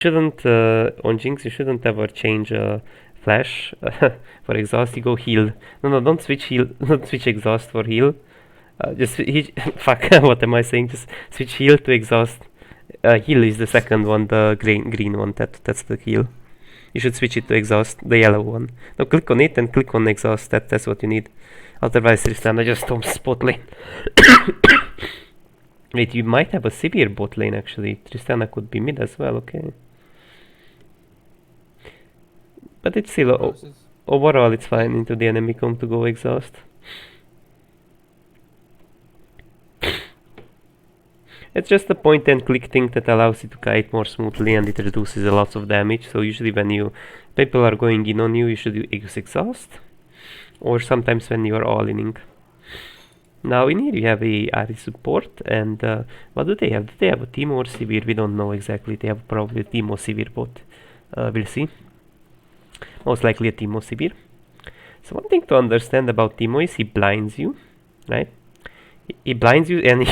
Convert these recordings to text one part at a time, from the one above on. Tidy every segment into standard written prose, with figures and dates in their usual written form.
Shouldn't on Jinx you shouldn't ever change flash for exhaust. You go heal. No, don't switch heal. Don't switch exhaust for heal. Just fuck. What am I saying? Just switch heal to exhaust. Heal is the second one, the green one. That's the heal. You should switch it to exhaust, the yellow one. No, click on it and click on exhaust. That's what you need. Otherwise, Tristana just stomps bot lane. Wait, you might have a severe bot lane actually. Tristana could be mid as well. Okay. But it's still overall it's fine into the enemy comp to go exhaust. It's just a point and click thing that allows you to kite more smoothly and it reduces a lot of damage. So usually when people are going in on you, you should use exhaust. Or sometimes when you are all-inning. Now in here you have a Ahri support and what do they have? Do they have a Teemo or Sivir? We don't know exactly. They have probably a Teemo Sivir bot. We'll see. Most likely a Teemo Sivir. So one thing to understand about Teemo is he blinds you, right? He blinds you and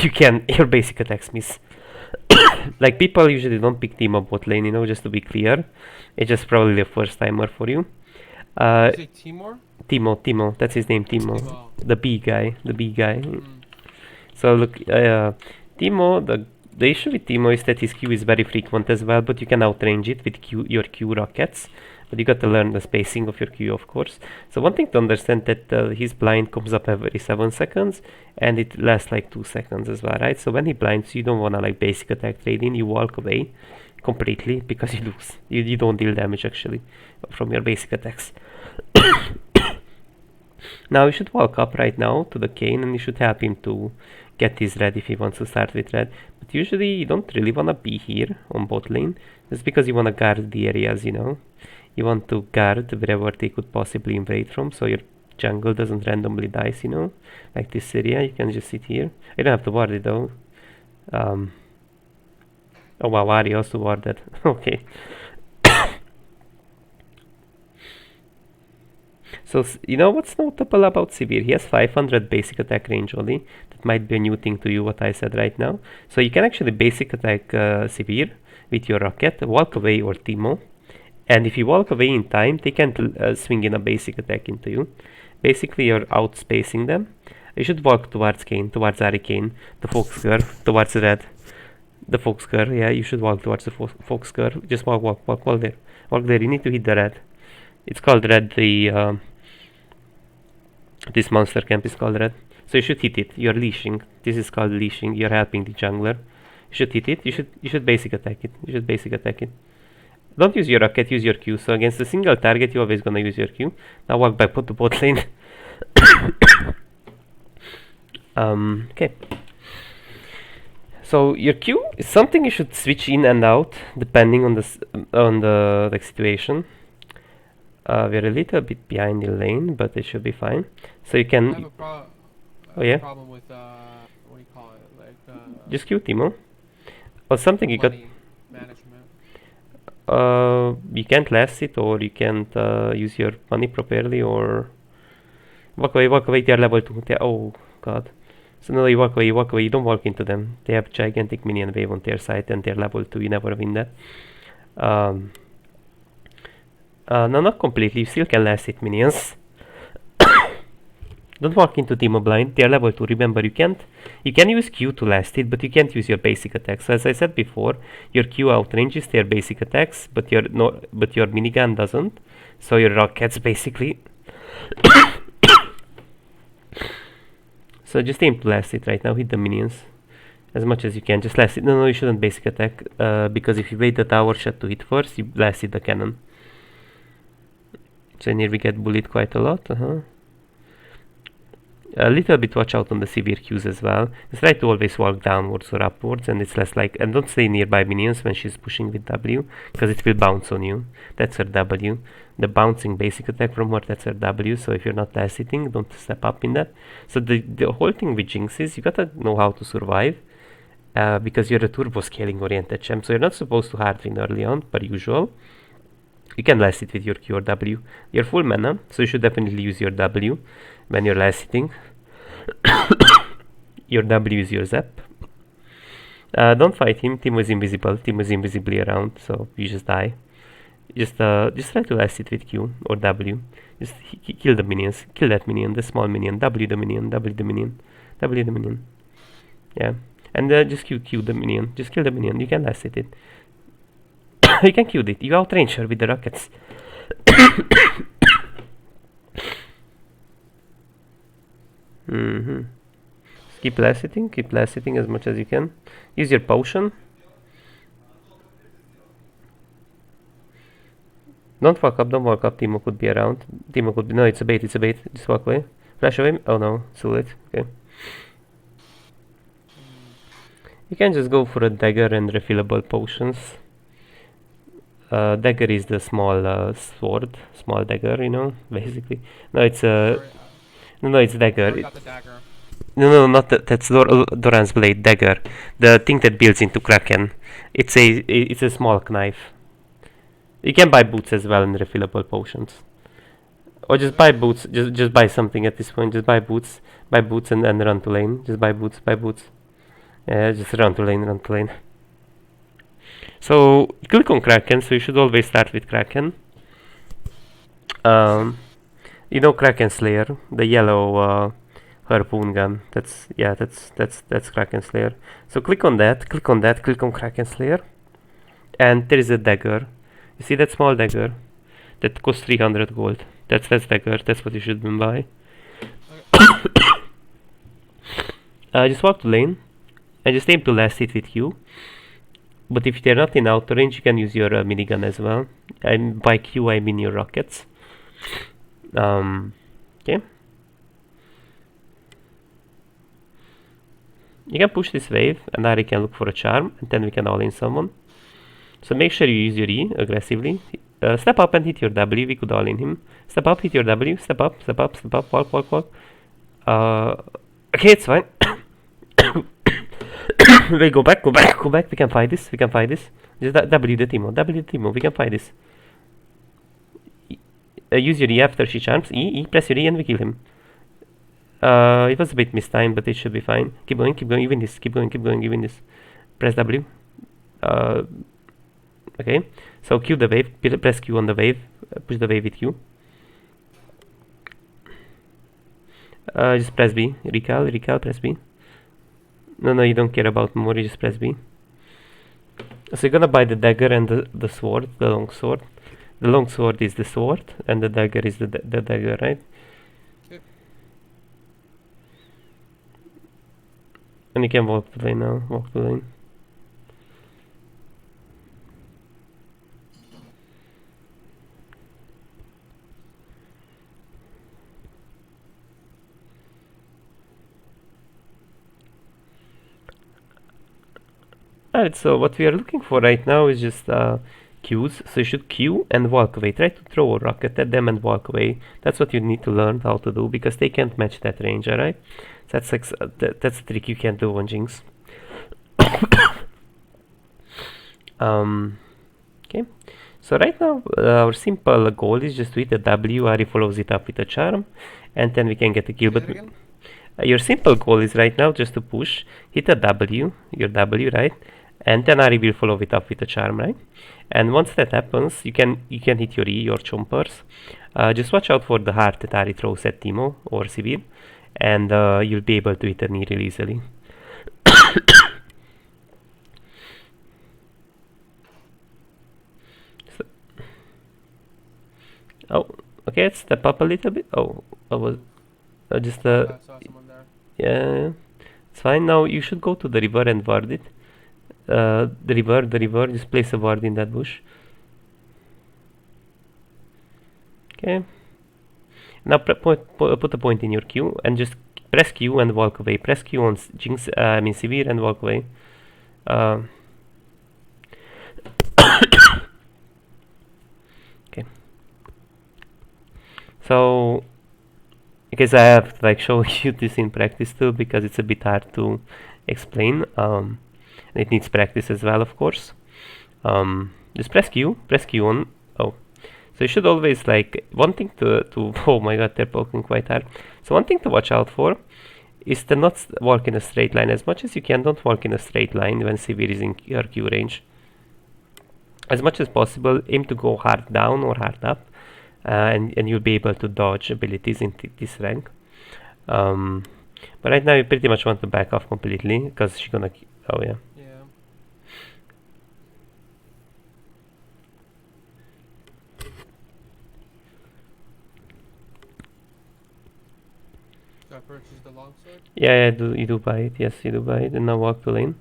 your basic attacks miss. Like people usually don't pick Teemo bot lane, you know, just to be clear. It's just probably a first timer for you. Is it Timor? Teemo, that's his name, Teemo. The B guy. So look, Teemo, the issue with Teemo is that his Q is very frequent as well, but you can outrange it with your Q rockets. But you got to learn the spacing of your Q, of course. So one thing to understand that his blind comes up every 7 seconds, and it lasts like 2 seconds as well, right? So when he blinds, you don't wanna like basic attack trade in. You walk away completely because you lose. You don't deal damage actually from your basic attacks. Now you should walk up right now to the Kayn and you should help him to get his red if he wants to start with red. But usually you don't really wanna be here on bot lane. Just because you wanna guard the areas, you know. You want to guard wherever they could possibly invade from, so your jungle doesn't randomly dice, you know. Like this area, you can just sit here. You don't have to ward it though. Oh wow, Ahri also warded. Okay. So, you know what's notable about Sivir? He has 500 basic attack range only. That might be a new thing to you, what I said right now. So you can actually basic attack Sivir with your rocket, walk away or Teemo. And if you walk away in time, they can't swing in a basic attack into you. Basically, you're outspacing them. You should walk towards Kayn, towards Ahri Kayn, the Fox Girl, towards red. The Fox Girl, yeah, you should walk towards the Fox Girl. Just walk there. Walk there, you need to hit the red. It's called red, this monster camp is called red. So you should hit it, you're leashing. This is called leashing, you're helping the jungler. You should hit it, you should basic attack it. Don't use your rocket, use your Q. So against a single target, you're always gonna use your Q. Now walk back, put the bot lane. Okay. So your Q is something you should switch in and out depending on the like situation. We're a little bit behind the lane, but it should be fine. So you can. I have a oh yeah. Problem with what do you call it? Like just Q Teemo. Or something you got. Management. You can't last it, or you can't use your money properly, or walk away. They are level 2. Oh god. So no, you walk away. You don't walk into them. They have gigantic minion wave on their side, and they're level 2. You never win that. No, not completely. You still can last hit minions. Don't walk into Teemo blind. They are level 2. Remember, you can use Q to last hit, but you can't use your basic attacks. So as I said before, your Q outranges their basic attacks, but your minigun doesn't. So your rockets basically. So just aim to last hit right now. Hit the minions as much as you can. Just last hit. No, you shouldn't basic attack because if you wait the tower shot to hit first, you last hit the cannon. So here we get bullied quite a lot. A little bit watch out on the severe Qs as well. Just try to always walk downwards or upwards, and it's less like, and don't stay nearby minions when she's pushing with W, because it will bounce on you. That's her W. The bouncing basic attack from her, that's her W. So if you're not last hitting, don't step up in that. So the whole thing with Jinx is you gotta know how to survive, because you're a turbo scaling oriented champ. So you're not supposed to hard win early on, per usual. You can last hit with your Q or W. You're full mana, so you should definitely use your W when you're last hitting. Your W is your zap. Don't fight him. Timo is invisible. Timo is invisibly around, so you just die. Just try to last it with Q or W. Just kill the minions. Kill that minion, the small minion. W the minion. W the minion. W the minion. Yeah. And just Q the minion. Just kill the minion. You can last it. You can Q it. You outrange her with the rockets. Keep last hitting as much as you can. Use your potion. Don't walk up, Timo could be around. No, it's a bait, just walk away. Flash away, oh no, it's too late, okay. You can just go for a dagger and refillable potions. Dagger is the small sword, small dagger, you know, basically. No, it's no, it's dagger. Got the dagger. No, not that's Doran's blade, dagger. The thing that builds into Kraken. It's a small knife. You can buy boots as well and refillable potions. Or just buy boots, just buy something at this point, just buy boots and run to lane. Just buy boots. Yeah, just run to lane. So, click on Kraken, so you should always start with Kraken. You know Kraken Slayer, the yellow harpoon gun. That's Kraken Slayer. So click on that, click on Kraken Slayer. And there is a dagger. You see that small dagger? That costs 300 gold. That's dagger, that's what you should buy. Just walk to lane. And just aim to last hit with Q. But if they're not in auto range, you can use your minigun as well. And by Q, I mean your rockets. Okay. You can push this wave, and Ari can look for a charm, and then we can all in someone. So make sure you use your E aggressively. Step up and hit your W, we could all in him. Step up, hit your W, step up, walk. Okay, it's fine. Wait, go back, we can fight this. Just W the Timo, we can fight this. Use your E after she charms, E, press your E and we kill him. It was a bit mistimed, but it should be fine. Keep going, you win this, keep going, you win this. Press W. Okay, so Q the wave, press Q on the wave, push the wave with Q. Just press B, recall, press B. No, you don't care about more, you just press B. So you're gonna buy the dagger and the sword, the long sword. The long sword is the sword, and the dagger is the dagger, right? Yep. And you can walk to lane now, Alright, so what we are looking for right now is just Qs. So you should Q and walk away. Try to throw a rocket at them and walk away. That's what you need to learn how to do, because they can't match that range, alright? That's a trick you can't do on Jinx. Okay, so right now our simple goal is just to hit a W. Ari follows it up with a charm, and then we can get a kill. But your simple goal is right now just to push, hit a W, your W, right? And then Ari will follow it up with a charm, right? And once that happens, you can hit your E, your chompers. Just watch out for the heart that Ari throws at Timo or Sivir, and you'll be able to hit an E really easily. So, oh, okay, let's step up a little bit. Oh, I was just I saw someone there. yeah, it's fine. Now you should go to the river and ward it. The river, just place a ward in that bush. Okay. Now put a point in your Q and just press Q and walk away. Press Q on Jinx, Sivir, and walk away. Okay. So, because I have to like show you this in practice too, because it's a bit hard to explain. It needs practice as well, of course. Just press Q on. Oh, so you should always like one thing to oh my god, they're poking quite hard. So one thing to watch out for is to not walk in a straight line as much as you can. Don't walk in a straight line when Sivir is in your Q range. As much as possible, aim to go hard down or hard up, and you'll be able to dodge abilities in this rank. But right now you pretty much want to back off completely because she's gonna. Oh yeah. Yeah. Do I purchase the longsword? Yeah, you do buy it. Yes, you do buy it, and now walk to lane.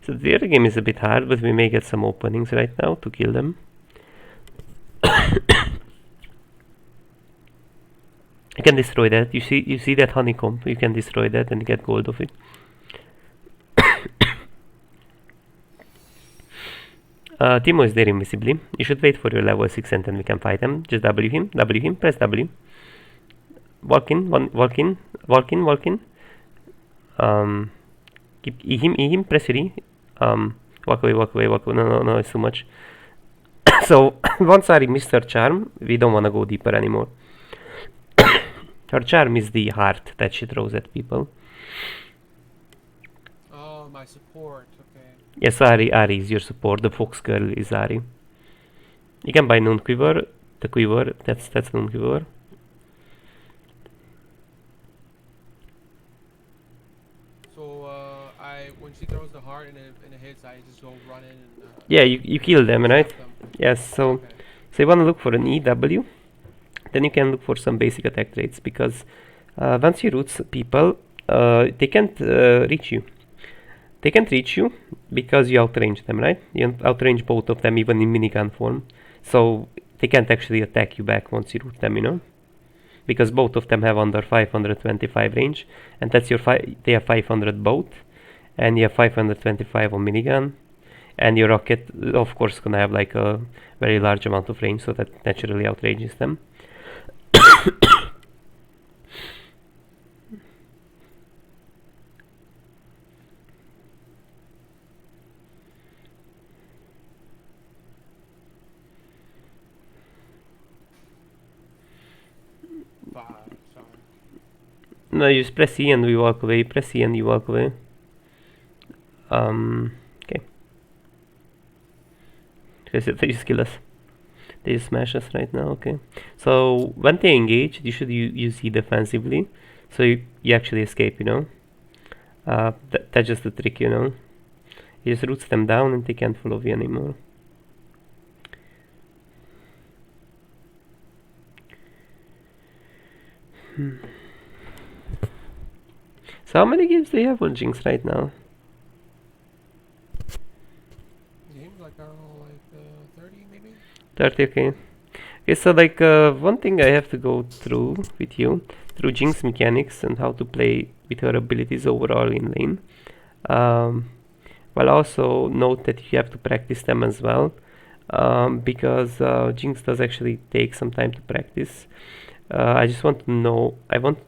So the other game is a bit hard, but we may get some openings right now to kill them. You can destroy that. You see that honeycomb. You can destroy that and get gold of it. Timo is there invisibly. You should wait for your level 6 and then we can fight him. Just W him, press W. Walk in, walk in, walk in, walk in. Keep E him, press E. Walk away, walk away, walk away. No, it's too much. So once Ari missed her charm, we don't want to go deeper anymore. Her charm is the heart that she throws at people. Oh, my support. Okay. Yes, Ari is your support. The fox girl is Ari. You can buy Noon Quiver. The quiver, that's Noon Quiver. So when she throws the heart and it hits, I just go run in and. Yeah, you kill them, right? Them. Yes. So Okay. so you want to look for an EW. Then you can look for some basic attack traits because once you root people, they can't reach you. They can't reach you because you outrange them, right? You outrange both of them even in minigun form. So they can't actually attack you back once you root them, you know? Because both of them have under 525 range, and that's your they have 500 both, and you have 525 on minigun, and your rocket, of course, gonna have like a very large amount of range, so that naturally outranges them. Sorry. No, you just press E and we walk away. Press E and you walk away. Okay. They just kill us. They just smash us right now. Okay. So when they engage, you should use E defensively, so you actually escape. You know. That's just the trick. You know. He just roots them down and they can't follow you anymore. So how many games do you have on Jinx right now? Games like I don't know, like 30 maybe. 30, okay. Okay, so like one thing I have to go through with you, through Jinx mechanics and how to play with her abilities overall in lane. While also note that you have to practice them as well, because Jinx does actually take some time to practice. I want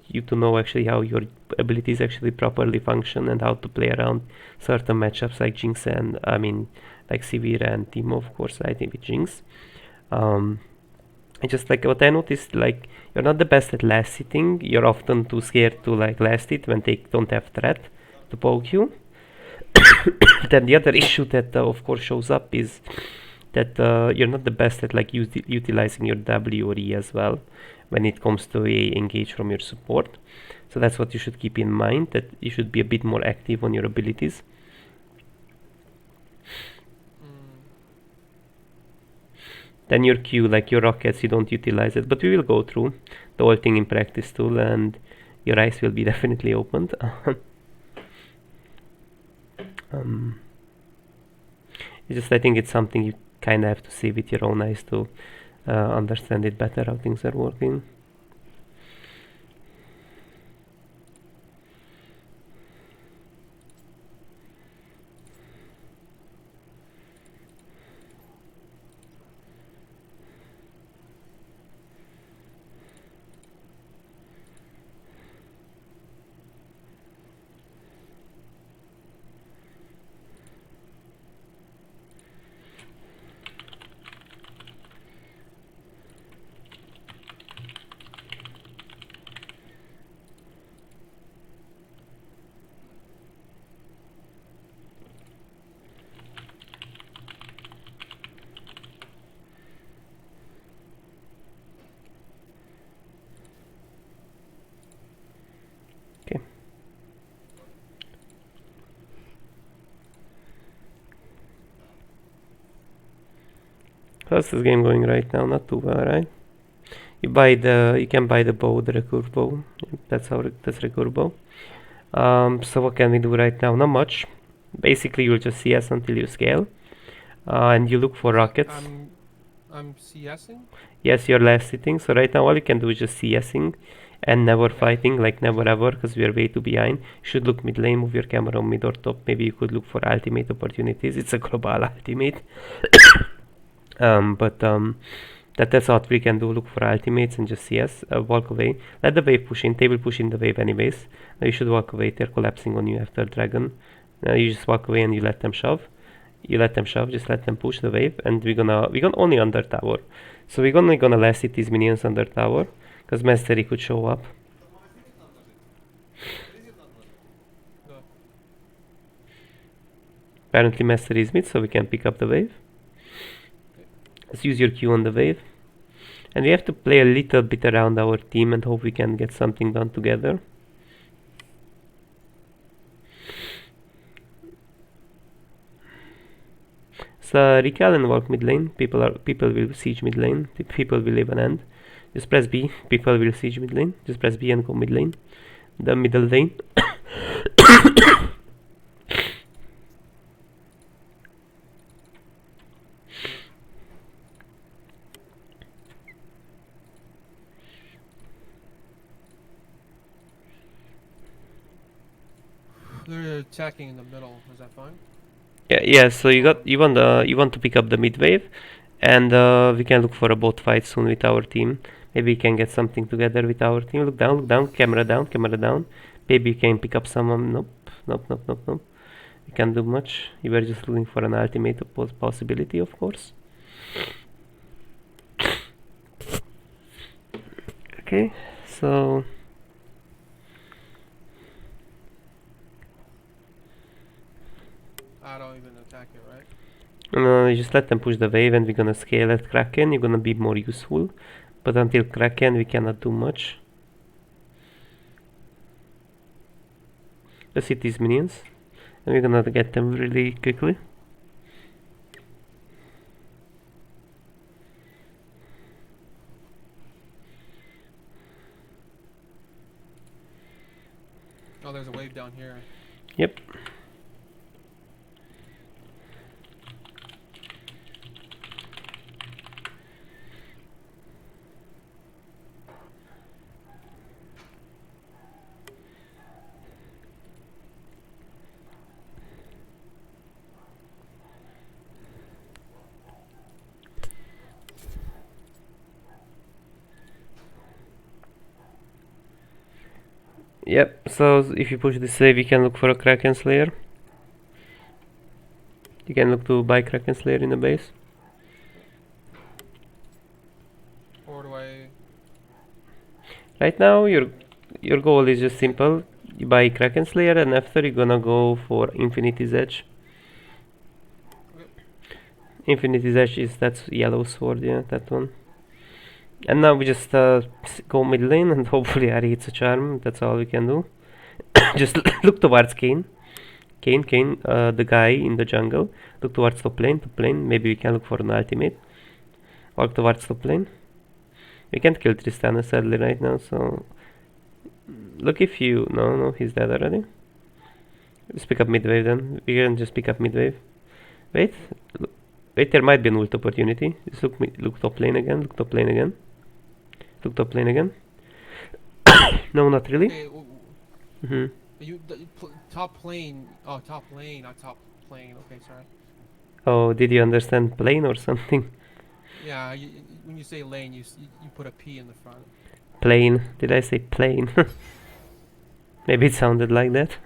you to know actually how your abilities actually properly function and how to play around certain matchups like Jinx and like Sivir and Timo, of course, I think with Jinx. I just like what I noticed, like you're not the best at last hitting. You're often too scared to like last hit when they don't have threat to poke you. Then the other issue that of course shows up is that you're not the best at like utilizing your W or E as well when it comes to a engage from your support. So that's what you should keep in mind, that you should be a bit more active on your abilities. Then your Q, like your rockets, you don't utilize it, but we will go through the whole thing in practice too, and your eyes will be definitely opened. It's just I think it's something you kind of have to see with your own eyes to understand it better how things are working. How's this game going right now? Not too well, right? You can buy the bow, the recurve bow. That's recurve bow. So what can we do right now? Not much. Basically, you'll just CS until you scale, and you look for rockets. I'm CSing. Yes, you're last sitting. So right now, all you can do is just CSing, and never fighting, like never ever, because we are way too behind. You should look mid lane, move your camera on mid or top. Maybe you could look for ultimate opportunities. It's a global ultimate. That's what we can do. Look for ultimates and just CS. Walk away. Let the wave push in. They will push in the wave anyways. Now you should walk away. They're collapsing on you after dragon. Now you just walk away and you let them shove. You let them shove. Just let them push the wave. And we're gonna only under tower. So we're only gonna last hit these minions under tower, because Mastery could show up. Apparently Mastery is mid, so we can pick up the wave. Let's use your Q on the wave. And we have to play a little bit around our team and hope we can get something done together. So recall and walk mid lane. People will siege mid lane. People will leave an end. Just press B. People will siege mid lane. Just press B and go mid lane. The middle lane. They're attacking in the middle. Is that fine? Yeah. So you want to pick up the mid wave, and we can look for a bot fight soon with our team. Maybe we can get something together with our team. Look down, camera down. Maybe we can pick up someone. Nope. We can't do much. We were just looking for an ultimate possibility, of course. Okay, so I don't even attack it, right? no, just let them push the wave, and we're gonna scale at Kraken. You're gonna be more useful, but until Kraken, we cannot do much. Let's hit these minions, and we're gonna get them really quickly. Oh, there's a wave down here. Yep. Yep, so if you push this wave, you can look for a Kraken Slayer. You can look to buy Kraken Slayer in the base. Or do I... Right now, your goal is just simple. You buy Kraken Slayer, and after you're gonna go for Infinity's Edge. Okay. Infinity's Edge is that yellow sword, yeah, that one. And now we just go mid lane, and hopefully Ari hits a charm. That's all we can do. Just look towards Kane. Kane, the guy in the jungle. Look towards top lane. Maybe we can look for an ultimate. Walk towards top lane. We can't kill Tristana sadly right now, so look if you... No, he's dead already. Just pick up mid wave then. We can just pick up mid wave. Wait, there might be an ult opportunity. Just look top lane again. Look top lane again. No, not really. Okay, top lane. Oh, top lane, not top plane. Okay, sorry. Oh, did you understand plane or something? Yeah, when you say lane, you put a P in the front. Plane. Did I say plane? Maybe it sounded like that.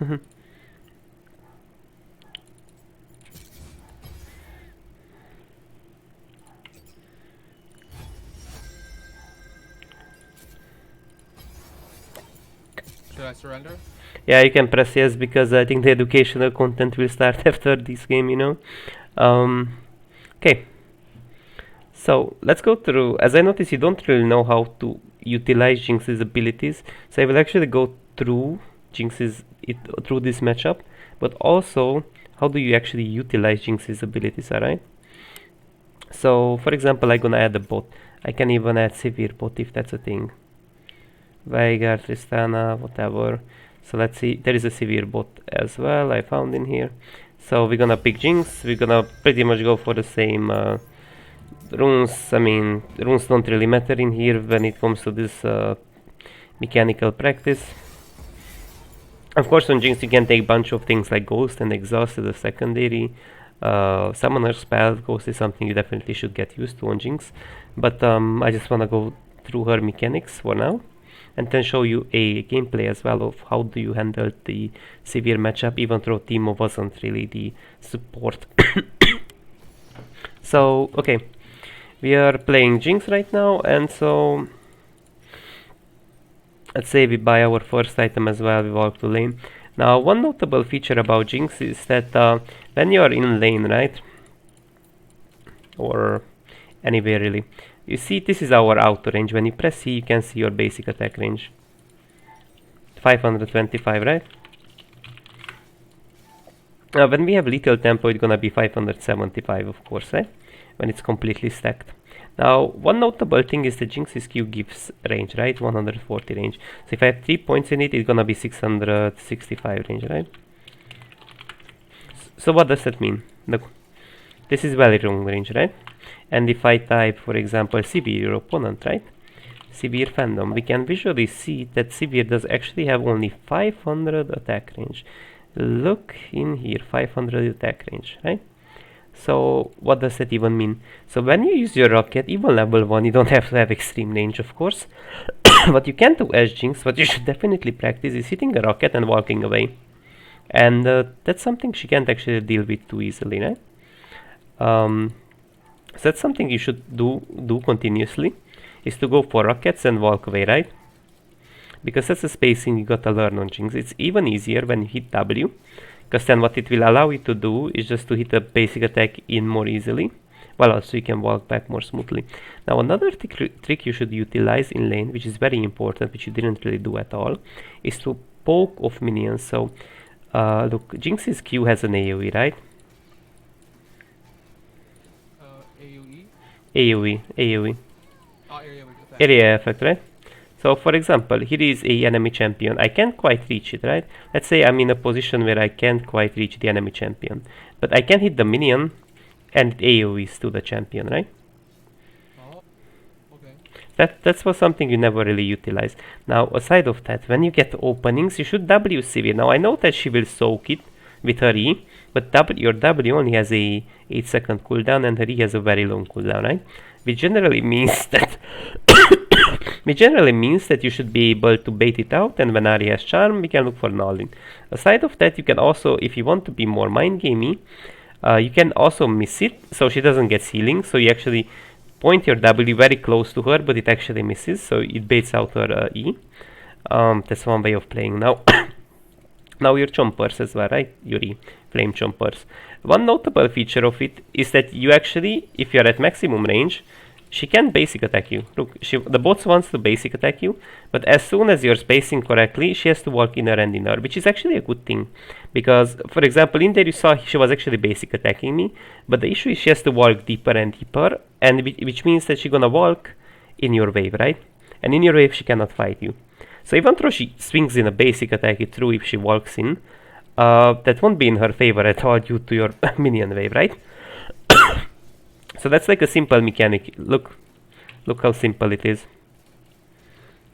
Should I surrender? Yeah, you can press yes, because I think the educational content will start after this game, you know. Okay. So let's go through. As I noticed, you don't really know how to utilize Jinx's abilities, so I will actually go through through this matchup, but also how do you actually utilize Jinx's abilities, alright? So for example, I'm gonna add a bot. I can even add severe bot if that's a thing. Veigar, Tristana, whatever. So let's see, there is a severe bot as well I found in here. So we're gonna pick Jinx, we're gonna pretty much go for the same runes. I mean, runes don't really matter in here when it comes to this mechanical practice. Of course on Jinx you can take a bunch of things like Ghost and Exhaust as a secondary. Summoner spell, Ghost is something you definitely should get used to on Jinx. But I just wanna go through her mechanics for now, and then show you a gameplay as well of how do you handle the severe matchup, even though Teemo wasn't really the support. So, okay, we are playing Jinx right now, and so let's say we buy our first item as well, we walk to lane. Now, one notable feature about Jinx is that when you are in lane, right, or anywhere really, you see this is our auto range. When you press C, you can see your basic attack range. 525, right? When we have little tempo, it's gonna be 575, of course, right? When it's completely stacked. Now, one notable thing is the Jinx's Q gives range, right? 140 range. So if I have 3 points in it, it's gonna be 665 range, right? So what does that mean? Look, this is very long range, right? And if I type, for example, severe your opponent, right? Severe fandom, we can visually see that severe does actually have only 500 attack range. Look in here, 500 attack range, right? So what does that even mean? So when you use your rocket, even level 1, you don't have to have extreme range, of course. What you can do as Jinx, what you should definitely practice, is hitting a rocket and walking away. And that's something she can't actually deal with too easily, right? So that's something you should do continuously, is to go for rockets and walk away, right? Because that's the spacing you gotta learn on Jinx. It's even easier when you hit W, because then what it will allow you to do is just to hit a basic attack in more easily, while also you can walk back more smoothly. Now another trick you should utilize in lane, which is very important, which you didn't really do at all, is to poke off minions. So look, Jinx's Q has an AoE, right? AoE? AoE. Oh, area effect. Area effect, right? So for example, here is a enemy champion. I can't quite reach it, right? Let's say I'm in a position where I can't quite reach the enemy champion, but I can hit the minion and it AoEs to the champion, right? Oh, okay. That's for something you never really utilize. Now, aside of that, when you get openings, you should W severe. Now, I know that she will soak it with her E, but your W only has a 8-second cooldown and her E has a very long cooldown, right? Which generally means that you should be able to bait it out, and when Ahri has charm, we can look for an all-in. Aside of that, you can also, if you want to be more mind gamey, you can also miss it, so she doesn't get healing. So you actually point your W very close to her, but it actually misses, so it baits out her E. That's one way of playing. Now, now your chompers as well, right? Your E, flame chompers. One notable feature of it is that you actually, if you're at maximum range, she can basic attack you. Look, the bot wants to basic attack you, but as soon as you're spacing correctly, she has to walk inner and inner, which is actually a good thing. Because, for example, in there you saw she was actually basic attacking me, but the issue is she has to walk deeper and deeper, and which means that she's gonna walk in your wave, right? And in your wave she cannot fight you. So even though she swings in a basic attack it through if she walks in, that won't be in her favor at all due to your minion wave, right? So that's like a simple mechanic. Look how simple it is.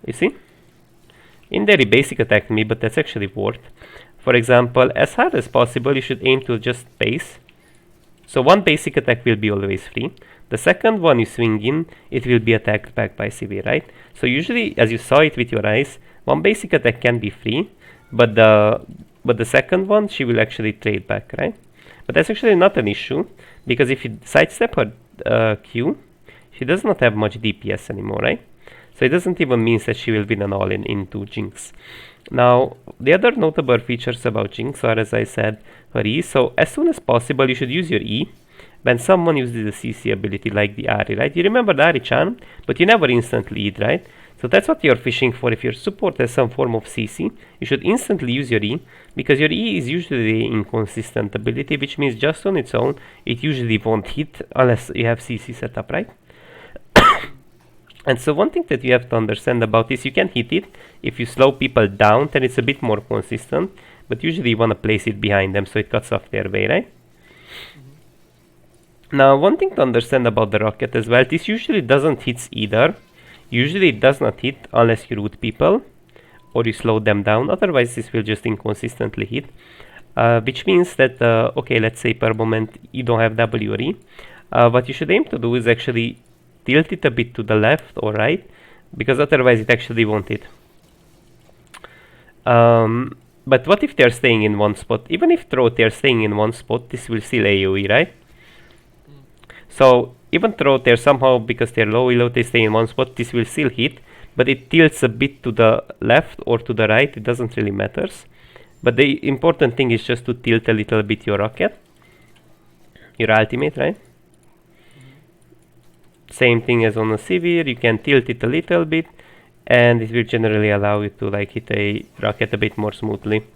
You see? In there he basic attacked me, but that's actually worth. For example, as hard as possible, you should aim to just base. So one basic attack will be always free. The second one you swing in, it will be attacked back by CV, right? So usually, as you saw it with your eyes, one basic attack can be free, but the second one, she will actually trade back, right? But that's actually not an issue, because if you sidestep her Q, she does not have much DPS anymore, right? So it doesn't even mean that she will win an all-in into Jinx. Now, the other notable features about Jinx are, as I said, her E. So as soon as possible, you should use your E when someone uses the CC ability like the Ahri, right? You remember the Ahri charm, but you never instantly eat, right? So that's what you're fishing for. If your support has some form of CC, you should instantly use your E, because your E is usually inconsistent ability, which means just on its own, it usually won't hit unless you have CC set up, right? And so one thing that you have to understand about this, you can hit it. If you slow people down, then it's a bit more consistent, but usually you want to place it behind them so it cuts off their way, right? Now, one thing to understand about the rocket as well, this usually doesn't hit either. Usually it does not hit unless you root people or you slow them down, otherwise this will just inconsistently hit. Which means that, okay, let's say per moment you don't have W or E. What you should aim to do is actually tilt it a bit to the left or right, because otherwise it actually won't hit. But what if they're staying in one spot? Even if they're staying in one spot, this will still AoE, right? So even though they're somehow, because they're low elo, they stay in one spot, this will still hit, but it tilts a bit to the left or to the right, it doesn't really matter. But the important thing is just to tilt a little bit your rocket, your ultimate, right? Same thing as on a severe, you can tilt it a little bit, and it will generally allow you to like hit a rocket a bit more smoothly.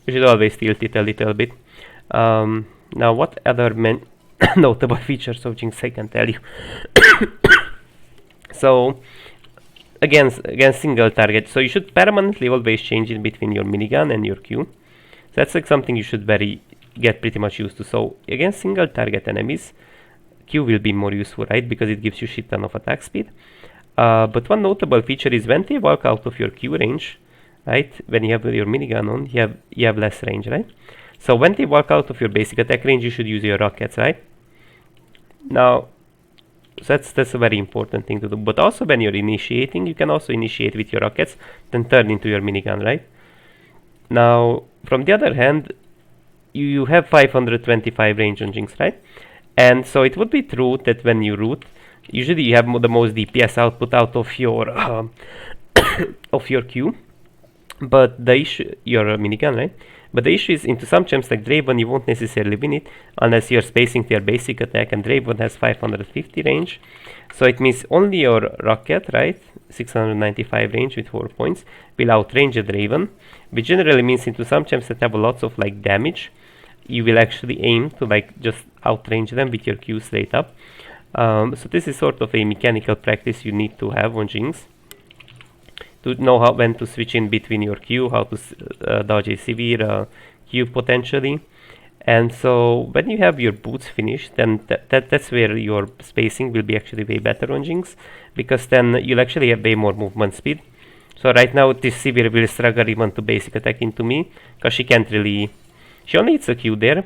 You should always tilt it a little bit. Now what other notable features of Jinx I can tell you. So again single target, so you should permanently always change in between your minigun and your Q. So that's like something you should get pretty much used to. So against single target enemies, Q will be more useful, right, because it gives you shit ton of attack speed. But one notable feature is when they walk out of your Q range, right, when you have your minigun on, you have less range, right? So when they walk out of your basic attack range, you should use your rockets, right? Now, so that's a very important thing to do. But also when you're initiating, you can also initiate with your rockets, then turn into your minigun, right? Now, from the other hand, you have 525 range on Jinx, right? And so it would be true that when you root, usually you have the most DPS output out of your of your Q, but the issue, your minigun, right? But the issue is, into some champs like Draven, you won't necessarily win it unless you're spacing their basic attack, and Draven has 550 range. So it means only your rocket, right, 695 range with 4 points, will outrange a Draven, which generally means into some champs that have lots of like damage, you will actually aim to like just outrange them with your Q straight up. So this is sort of a mechanical practice you need to have on Jinx, to know when to switch in between your Q, how to dodge a severe Q potentially. And so when you have your boots finished, then that's where your spacing will be actually way better on Jinx, because then you'll actually have way more movement speed. So right now this severe will struggle even to basic attack into me, because she can't really, she only hits a Q there,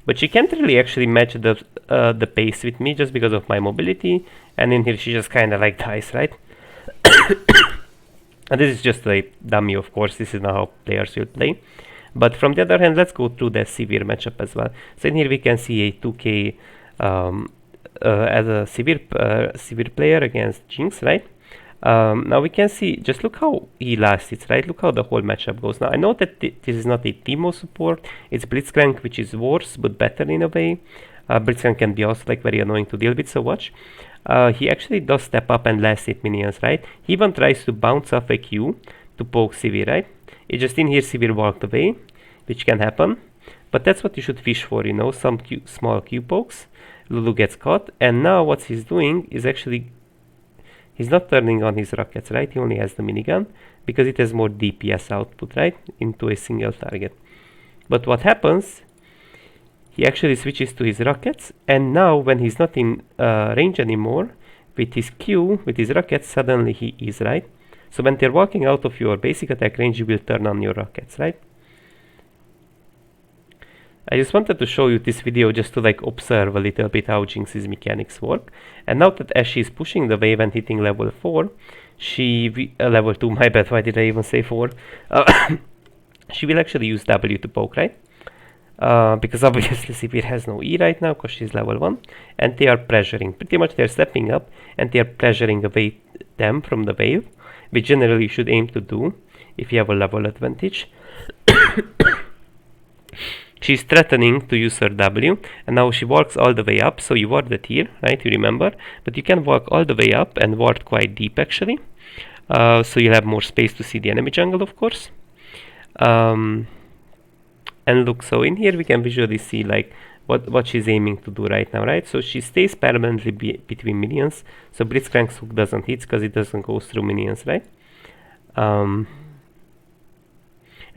but she can't really actually match the pace with me just because of my mobility, and in here she just kinda like dies, right? And this is just a dummy, of course, this is not how players will play. But from the other hand, let's go through the severe matchup as well. So in here we can see a 2k as a severe player against Jinx, right? Now we can see, just look how he lasts it, right? Look how the whole matchup goes. Now I know that this is not a Teemo support, it's Blitzcrank, which is worse but better in a way. Blitzcrank can be also like very annoying to deal with, so watch. He actually does step up and last hit minions, right? He even tries to bounce off a Q to poke Sivir, right? It's just in here Sivir walked away, which can happen. But that's what you should fish for, you know, some small Q pokes. Lulu gets caught, and now what he's doing is actually, he's not turning on his rockets, right? He only has the minigun, because it has more DPS output, right? Into a single target. But what happens, he actually switches to his rockets, and now when he's not in range anymore, with his Q, with his rockets, suddenly he is, right? So when they're walking out of your basic attack range, you will turn on your rockets, right? I just wanted to show you this video just to like observe a little bit how Jinx's mechanics work. And now that as she's pushing the wave and hitting level 4, level 2, my bad, why did I even say 4? She will actually use W to poke, right? Because obviously Sivir has no E right now because she's level 1, and they are pressuring. Pretty much they're stepping up and they are pressuring away them from the wave, which generally you should aim to do if you have a level advantage. She's threatening to use her W, and now she walks all the way up, so you warded here, right, you remember? But you can walk all the way up and ward quite deep actually. So you'll have more space to see the enemy jungle, of course. And look, so in here we can visually see like what she's aiming to do right now, right? So she stays permanently between minions, so Blitzcrank's hook doesn't hit because it doesn't go through minions, right? And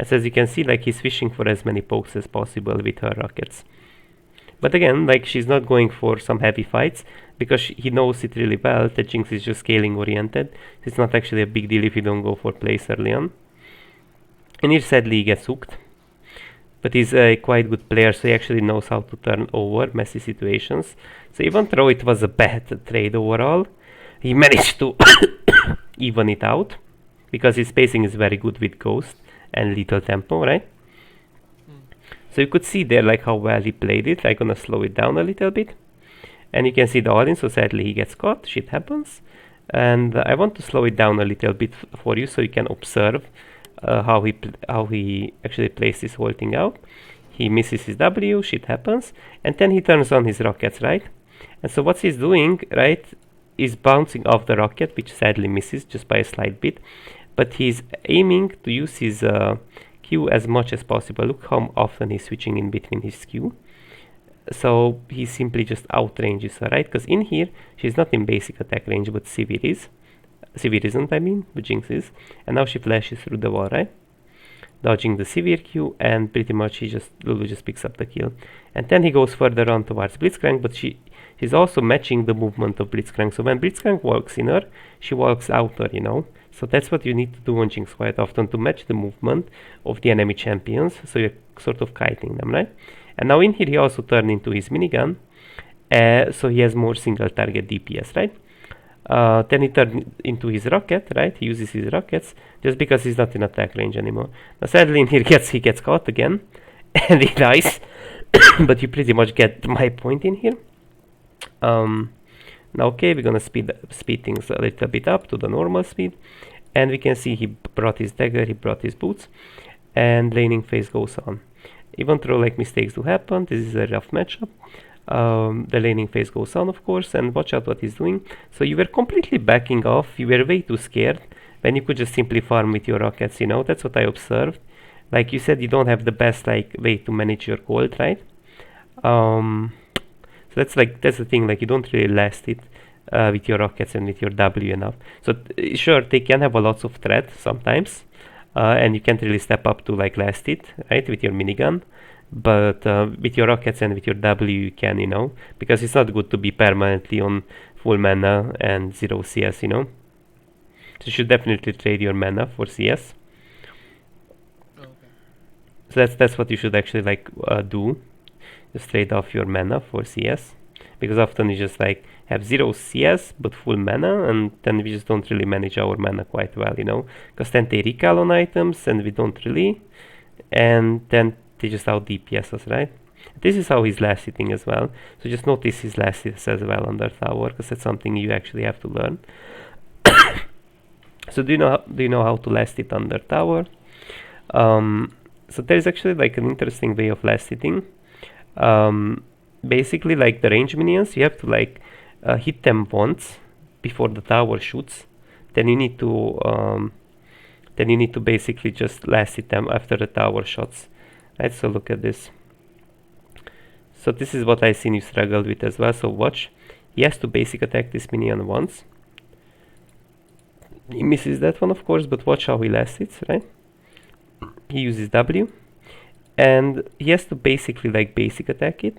so as you can see, like he's fishing for as many pokes as possible with her rockets. But again, like she's not going for some heavy fights because he knows it really well that Jinx is just scaling oriented. It's not actually a big deal if you don't go for plays early on. And here sadly he gets hooked. But he's a quite good player, so he actually knows how to turn over messy situations. So even though it was a bad trade overall, he managed to even it out because his spacing is very good with Ghost and Lethal Tempo, right? So you could see there like how well he played it. I'm gonna slow it down a little bit. And you can see the all-in, so sadly he gets caught, shit happens. And I want to slow it down a little bit for you so you can observe how he actually plays this whole thing out. He misses his W, shit happens, and then he turns on his rockets, right? And so what he's doing, right, is bouncing off the rocket, which sadly misses just by a slight bit, but he's aiming to use his Q as much as possible. Look how often he's switching in between his Q. So he simply just outranges her, right? Because in here, she's not in basic attack range, but Sivir is. Sivir isn't, I mean, but Jinx is. And now she flashes through the wall, right? Dodging the Sivir Q, and pretty much Lulu just picks up the kill. And then he goes further on towards Blitzcrank, but she's also matching the movement of Blitzcrank. So when Blitzcrank walks in her, she walks out her, you know? So that's what you need to do on Jinx quite often, to match the movement of the enemy champions, so you're sort of kiting them, right? And now in here he also turned into his minigun, so he has more single target DPS, right? Then he turned into his rocket, right? He uses his rockets just because he's not in attack range anymore. Now sadly in here he gets caught again and he dies. But you pretty much get my point in here. Now okay, we're gonna speed things a little bit up to the normal speed. And we can see he brought his dagger, he brought his boots, and laning phase goes on. Even though like mistakes do happen, this is a rough matchup. The laning phase goes on, of course, and watch out what he's doing. So you were completely backing off, you were way too scared, when you could just simply farm with your rockets, you know, that's what I observed. Like you said, you don't have the best like way to manage your gold, right? So that's the thing, like you don't really last it with your rockets and with your W enough. So sure, they can have a lots of threat sometimes, and you can't really step up to like last it, right, with your minigun. But with your rockets and with your W you can, you know, because it's not good to be permanently on full mana and 0 CS, you know. So you should definitely trade your mana for CS. Okay. So that's what you should actually like do. Just trade off your mana for CS, because often you just like have 0 CS but full mana, and then we just don't really manage our mana quite well, you know, because then they recall on items and we don't really, and then they just out DPS us, right? This is how he's last hitting as well. So just notice his last hits as well under tower, because that's something you actually have to learn. So do you know how to last hit under tower? So there's actually like an interesting way of last hitting. Basically, like the range minions, you have to like hit them once before the tower shoots. Then you need to basically just last hit them after the tower shots. Right, so look at this. So this is what I seen you struggled with as well. So watch, he has to basic attack this minion once. He misses that one, of course, but watch how he last hits, right? He uses W, and he has to basically like basic attack it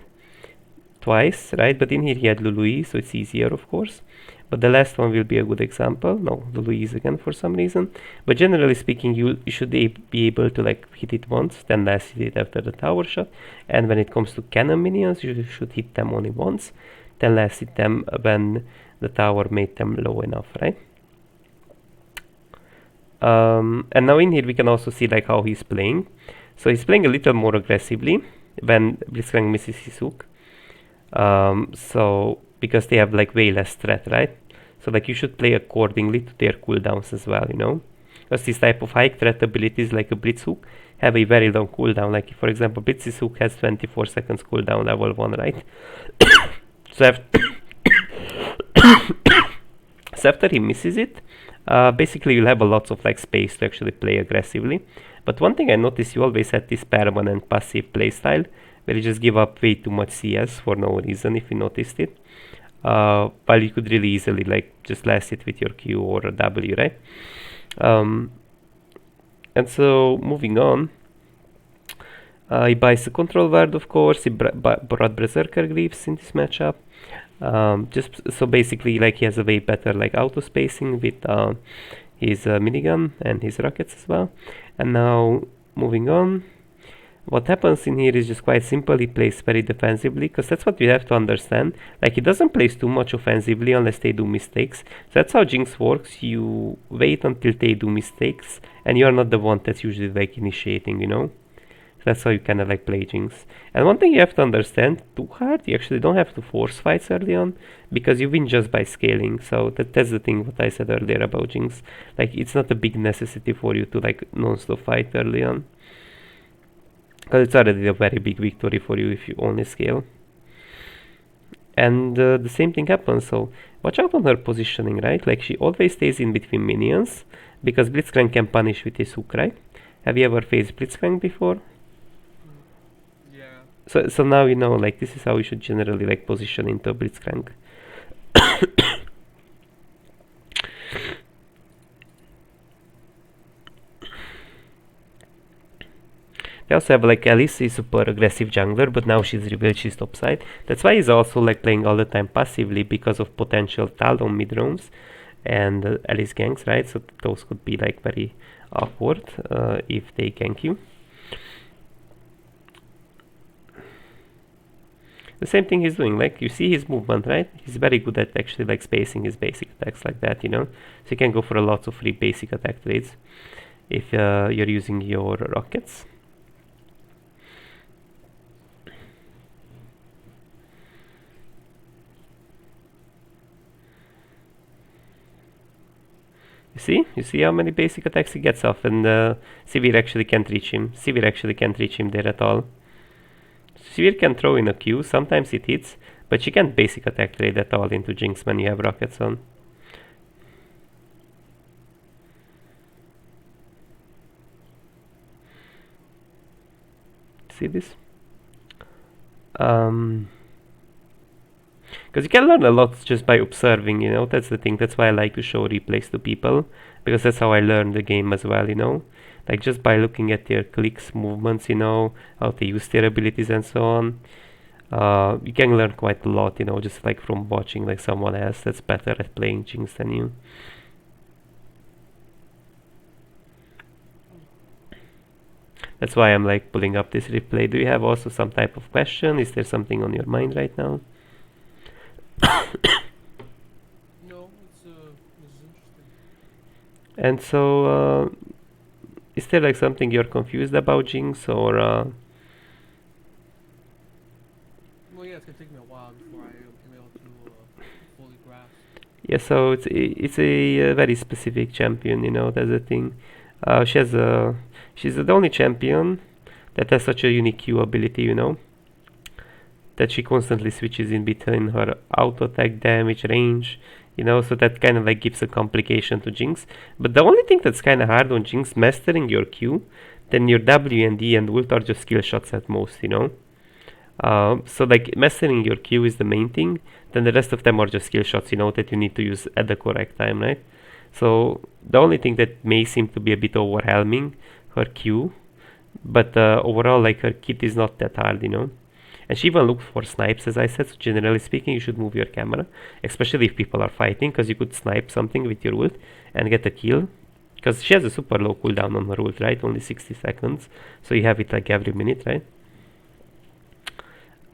twice, right? But in here he had Lului, so it's easier, of course. But the last one will be a good example. No, Lului again for some reason. But generally speaking, you should be able to like hit it once, then last hit it after the tower shot. And when it comes to cannon minions, you should hit them only once, then last hit them when the tower made them low enough, right? And now in here we can also see like how he's playing. So he's playing a little more aggressively when Blitzcrank misses his hook. So because they have like way less threat, right? So like you should play accordingly to their cooldowns as well, you know, because this type of high threat abilities like a Blitz hook have a very long cooldown. Like for example, Blitz's hook has 24 seconds cooldown level 1, right? So after he misses it, basically you'll have a lots of like space to actually play aggressively. But one thing I noticed, you always had this permanent passive playstyle where you just give up way too much CS for no reason, if you noticed it. While you could really easily like just last it with your Q or a W, right? And so moving on, he buys the control ward, of course. He brought Berserker Greaves in this matchup. Just so basically, like he has a way better like auto spacing with his minigun and his rockets as well. And now moving on, what happens in here is just quite simple. He plays very defensively, because that's what you have to understand. Like, he doesn't place too much offensively unless they do mistakes. So that's how Jinx works. You wait until they do mistakes, and you are not the one that's usually like initiating, you know. That's how you kind of like play Jinx. And one thing you have to understand, too hard, you actually don't have to force fights early on, because you win just by scaling. So that's the thing what I said earlier about Jinx. Like, it's not a big necessity for you to like non-stop fight early on, because it's already a very big victory for you if you only scale. And the same thing happens, so watch out on her positioning, right? Like, she always stays in between minions, because Blitzcrank can punish with his hook, right? Have you ever faced Blitzcrank before? Yeah. So now you know, like, this is how you should generally like position into a Blitzcrank. They also have like Alice is super aggressive jungler, but now she's revealed she's topside. That's why he's also like playing all the time passively, because of potential Talon mid roams and Alice ganks, right? So those could be like very awkward if they gank you. The same thing he's doing, like you see his movement, right? He's very good at actually like spacing his basic attacks like that, you know. So you can go for a lot of free basic attack trades if you're using your rockets. You see how many basic attacks he gets off, and Sivir actually can't reach him. Sivir actually can't reach him there at all. Sivir can throw in a Q, sometimes it hits, but she can't basic attack trade at all into Jinx when you have rockets on. See this? Because you can learn a lot just by observing, you know. That's the thing. That's why I like to show replays to people, because that's how I learn the game as well, you know. Like, just by looking at their clicks, movements, you know, how they use their abilities and so on. You can learn quite a lot, you know, just like from watching like someone else that's better at playing Jinx than you. That's why I'm like pulling up this replay. Do you have also some type of question? Is there something on your mind right now? No, this is interesting. And so, is there like something you're confused about Jinx, or Well, yeah, it's gonna take me a while before I am able to fully grasp. yeah, so it's a very specific champion, you know. That's the thing. She's the only champion that has such a unique Q ability, you know, that she constantly switches in between her auto attack, damage, range, you know, so that kind of like gives a complication to Jinx. But the only thing that's kind of hard on Jinx, mastering your Q, then your W and E and ult are just skill shots at most, you know. So like mastering your Q is the main thing, then the rest of them are just skill shots, you know, that you need to use at the correct time, right? So the only thing that may seem to be a bit overwhelming, her Q, but overall like her kit is not that hard, you know. And she even looked for snipes, as I said, so generally speaking you should move your camera, especially if people are fighting, because you could snipe something with your ult and get a kill, because she has a super low cooldown on her ult, right? Only 60 seconds, so you have it like every minute, right?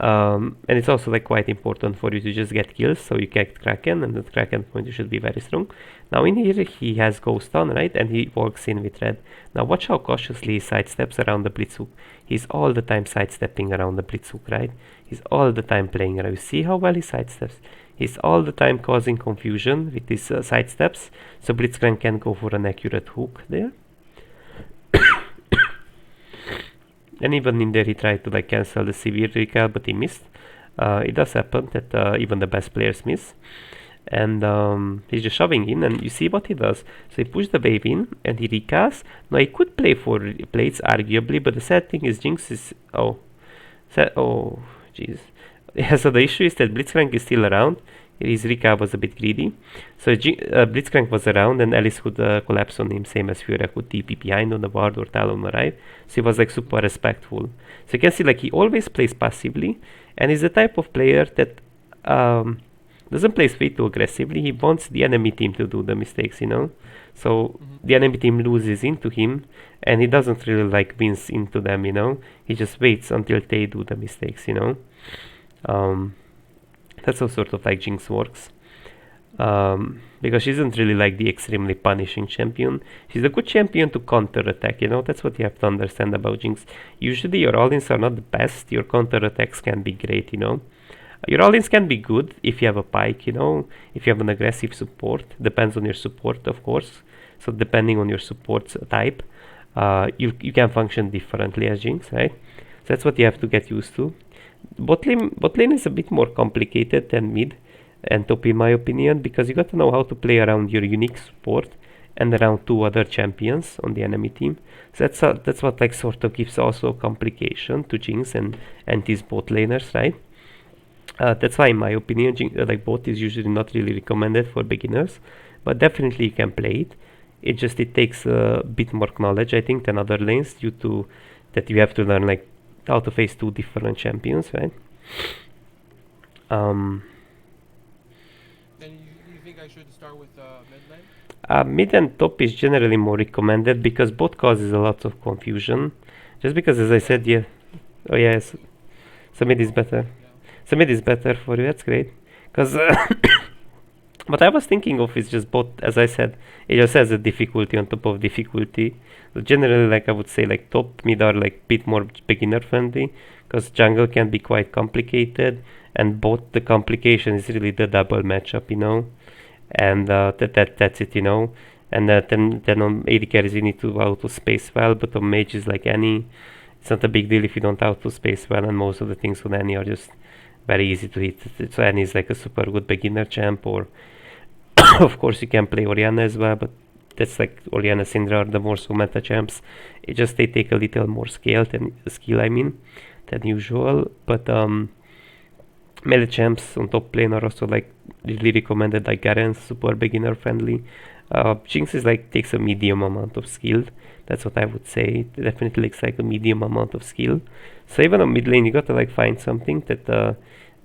And it's also like quite important for you to just get kills, so you get Kraken, and at Kraken point you should be very strong. Now in here he has Ghost on, right, and he walks in with red. Now watch how cautiously he sidesteps around the Blitzhook. He's all the time sidestepping around the Blitzhook, right? He's all the time playing around. You see how well he sidesteps? He's all the time causing confusion with his sidesteps, so Blitzcrank can go for an accurate hook there. And even in there he tried to like cancel the severe recall, but he missed. It does happen that even the best players miss. and he's just shoving in, and you see what he does. So he pushes the wave in, and he recasts. Now he could play for plates, arguably, but the sad thing is Jinx is... Oh, jeez. Yeah, so the issue is that Blitzcrank is still around. His recap was a bit greedy. So Blitzcrank was around, and Alice could collapse on him, same as Fiora could TP behind on the ward or Talon arrive. So he was like super respectful. So you can see like he always plays passively, and he's the type of player that doesn't play way too aggressively. He wants the enemy team to do the mistakes, you know. So the enemy team loses into him, and he doesn't really like wins into them, you know. He just waits until they do the mistakes, you know. That's how sort of like Jinx works. Because she isn't really like the extremely punishing champion. She's a good champion to counter attack, you know. That's what you have to understand about Jinx. Usually your all-ins are not the best, your counter attacks can be great, you know. Your all-ins can be good if you have a pike, you know, if you have an aggressive support. Depends on your support, of course. So depending on your support type, you can function differently as Jinx, right? So that's what you have to get used to. Bot lane is a bit more complicated than mid and top in my opinion, because you got to know how to play around your unique support and around two other champions on the enemy team. So that's what like sort of gives also complication to Jinx and these bot laners, right? That's why in my opinion like bot is usually not really recommended for beginners, but definitely you can play it. It takes a bit more knowledge, I think, than other lanes, due to that you have to learn like how to face two different champions, right? Then you think I should start with mid lane? Mid and top is generally more recommended because both causes a lot of confusion. Just because, as I said, yeah. Oh yes, so mid is better. Yeah. So mid is better for you. That's great. Because what I was thinking of is just both. As I said, it just has a difficulty on top of difficulty. So generally, like I would say, like top mid are like bit more beginner friendly, because jungle can be quite complicated, and both the complication is really the double matchup, you know. And that's it, you know. And then on AD carries you need to auto space well, but on mages like any, it's not a big deal if you don't auto space well, and most of the things on any are just very easy to hit. So any is like a super good beginner champ, or of course you can play Orianna as well, but that's like Orianna, Syndra are the more so meta champs. It just they take a little more skill, I mean, than usual. But melee champs on top lane are also like really recommended, like Garen's super beginner friendly. Jinx is like takes a medium amount of skill. That's what I would say. It definitely looks like a medium amount of skill. So even on mid lane, you gotta like find something that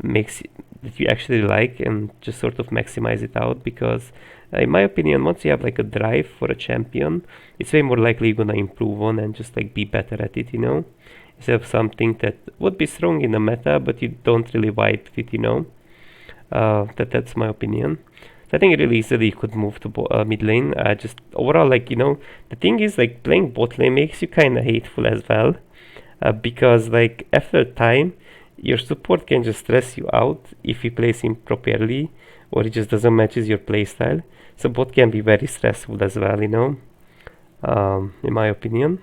makes that you actually like and just sort of maximize it out. Because in my opinion, once you have like a drive for a champion, it's way more likely you're gonna improve on and just like be better at it, you know. Instead of something that would be strong in the meta, but you don't really vibe with, you know. That's my opinion. So I think really easily you could move to mid lane. Just overall, like, you know, the thing is like playing bot lane makes you kind of hateful as well, because like after a time, your support can just stress you out if you place him properly, or it just doesn't matches your playstyle. So bot can be very stressful as well, you know. In my opinion.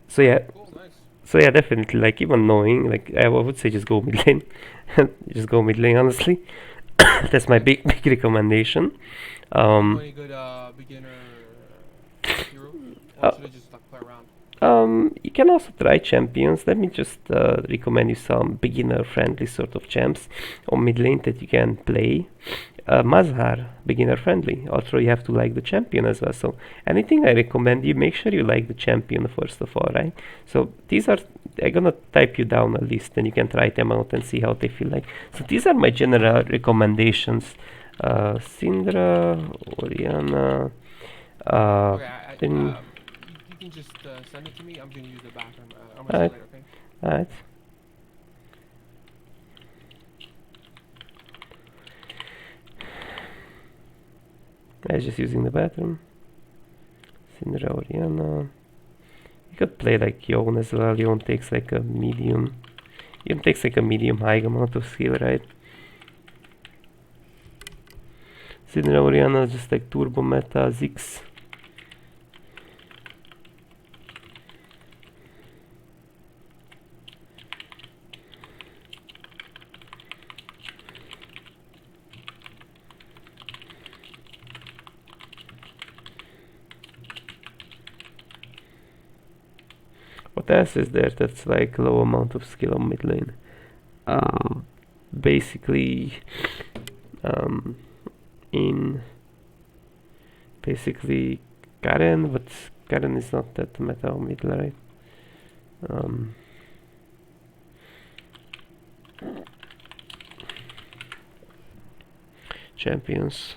So yeah, Cool, nice. So yeah, definitely. Like even knowing, like I would say, just go mid lane. Just go mid lane. Honestly, that's my Okay. big recommendation. You know Um, any good beginner hero, or uh, should I just like play around? you can also try champions. Let me just recommend you some beginner-friendly sort of champs on mid lane that you can play. Mazhar, beginner friendly. Also, you have to like the champion as well. So, anything I recommend you, make sure you like the champion first of all, right? So, these are, I'm gonna type you down a list and you can try them out and see how they feel like. So, these are my general recommendations. Syndra, Oriana, uh, Okay, then, you can just send it to me. I'm gonna use the bathroom. I'm gonna see you alright, later, okay? alright. I was just using the bathroom. Syndra, Oriana. You could play like Yon as well. Yon takes like a medium. Yon takes like a medium high amount of skill, right? Syndra Oriana is just like turbo meta, Ziggs. What else is there that's like low amount of skill on mid lane? Basically, um, in basically Karen, but Karen is not that meta on mid, right? Champions.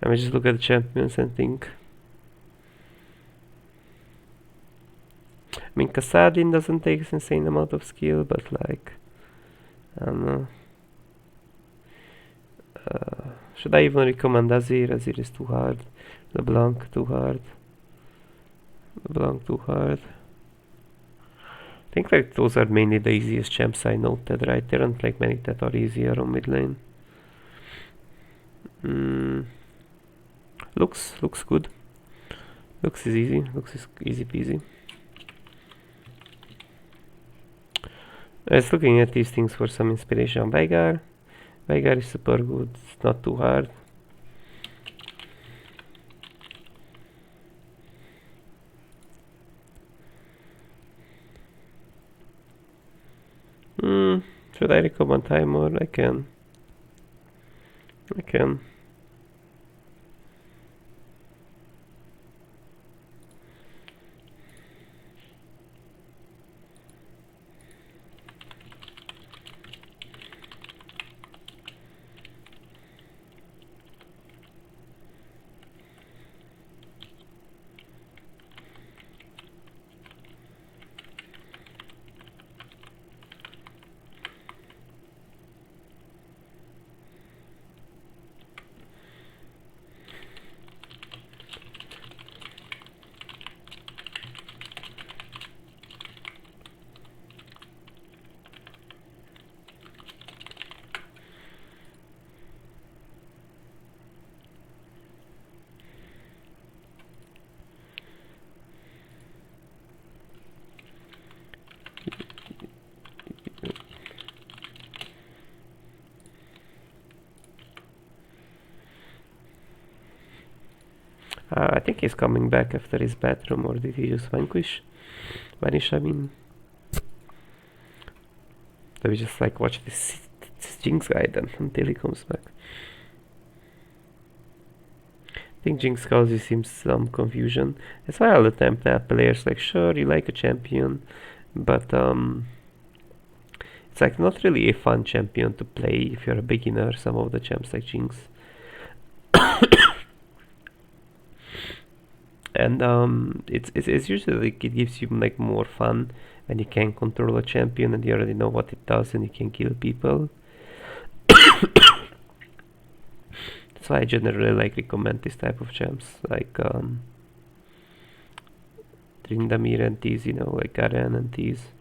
Let me just look at the champions and think. I mean, Kassadin doesn't take an insane amount of skill, but like, I don't know. Should I even recommend Azir? Azir is too hard. LeBlanc too hard. LeBlanc too hard. I think like those are mainly the easiest champs I noted, right? There aren't like many that are easier on mid lane. Looks good. Looks is easy. Looks is easy peasy. I was looking at these things for some inspiration. Veigar. Veigar is super good. It's not too hard. Should I recommend timer? I can. I think he's coming back after his bathroom, or did he just vanish? I mean. So we just like watch this Jinx guy then until he comes back. I think Jinx causes him some confusion. That's why all the time players like, sure, you like a champion, but it's like not really a fun champion to play if you're a beginner. Some of the champs like Jinx. And it's usually like it gives you like more fun when you can control a champion and you already know what it does and you can kill people. That's why I generally like recommend this type of champs like Tryndamere and these, you know, like Garen and these.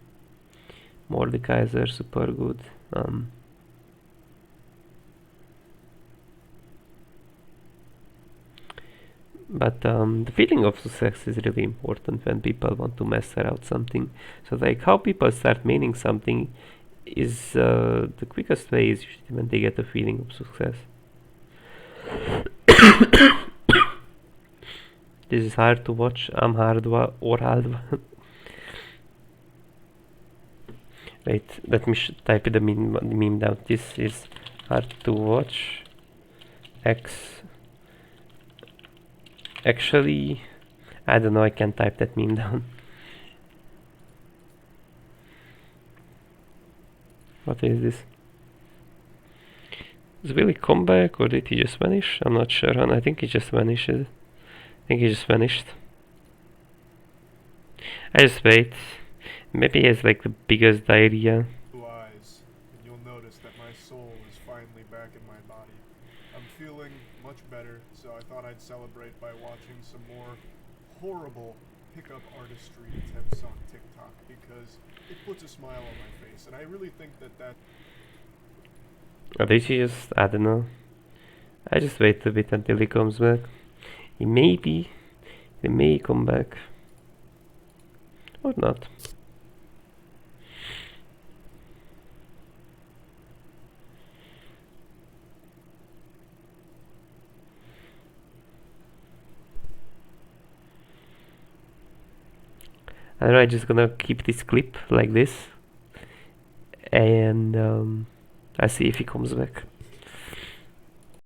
Mordekaiser are super good. But the feeling of success is really important when people want to master out something. So like how people start meaning something is the quickest way is usually when they get a feeling of success. This is hard to watch. I'm hard or hard. Wait, let me type the meme down. This is hard to watch. Actually, I don't know. I can't type that meme down. What is this? Does Willy come back or did he just vanish? I'm not sure, and I think he just vanished. I think he just vanished. I just wait. Maybe he has like the biggest diarrhea. Eyes, and you'll notice that my soul is finally back in my body. I'm feeling much better, so I thought I'd celebrate by watching some more horrible pickup artistry attempts on TikTok because it puts a smile on my face, and I really think that Or did he just, I don't know. I just wait a bit until he comes back. He may come back. Or not. I don't know, I'm just gonna keep this clip like this, and I see if he comes back.